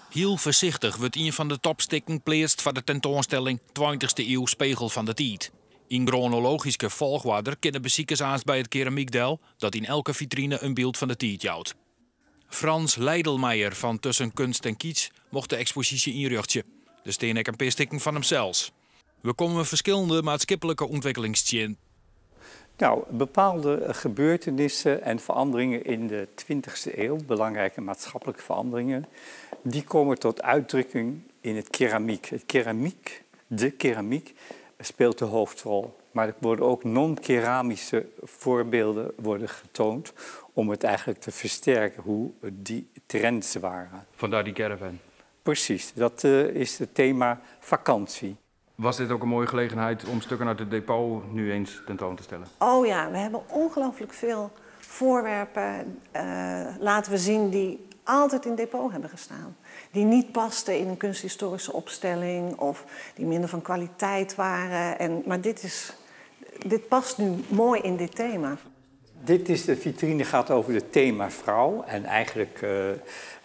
Heel voorzichtig wordt een van de topstikken pleest van de tentoonstelling 20e eeuw Spiegel van de Tijd. In chronologische volgorde kunnen bezoekers aan bij het keramiekdel dat in elke vitrine een beeld van de tijd houdt. Frans Leidelmeijer van Tussen Kunst en Kitsch mocht de expositie inrichten. Er staan ook een paar stikken van hemzelf. We komen verschillende maatschappelijke ontwikkelingen zien. Nou, bepaalde gebeurtenissen en veranderingen in de 20e eeuw, belangrijke maatschappelijke veranderingen, die komen tot uitdrukking in het keramiek. De keramiek speelt de hoofdrol. Maar er worden ook non-keramische voorbeelden getoond om het eigenlijk te versterken hoe die trends waren. Vandaar die caravan. Precies, dat is het thema vakantie. Was dit ook een mooie gelegenheid om stukken uit het depot nu eens tentoon te stellen? Oh ja, we hebben ongelooflijk veel voorwerpen laten we zien die altijd in het depot hebben gestaan. Die niet pasten in een kunsthistorische opstelling of die minder van kwaliteit waren. Maar dit past nu mooi in dit thema. De vitrine gaat over het thema vrouw en eigenlijk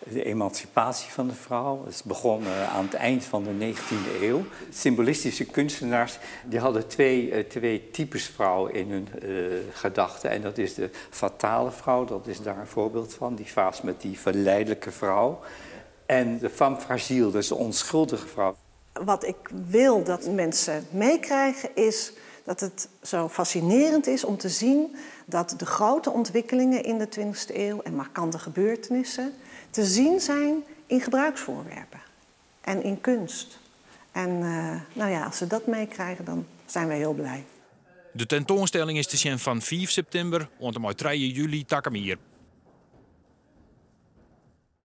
de emancipatie van de vrouw. Het is begonnen aan het eind van de 19e eeuw. Symbolistische kunstenaars die hadden twee types vrouw in hun gedachten. En dat is de fatale vrouw, dat is daar een voorbeeld van. Die vaas met die verleidelijke vrouw. En de femme fragile, dus de onschuldige vrouw. Wat ik wil dat mensen meekrijgen is dat het zo fascinerend is om te zien dat de grote ontwikkelingen in de 20e eeuw en markante gebeurtenissen te zien zijn in gebruiksvoorwerpen en in kunst. En nou ja, als ze dat meekrijgen, dan zijn wij heel blij. De tentoonstelling is te zien van 5 september tot en met 3 juli Takkermier.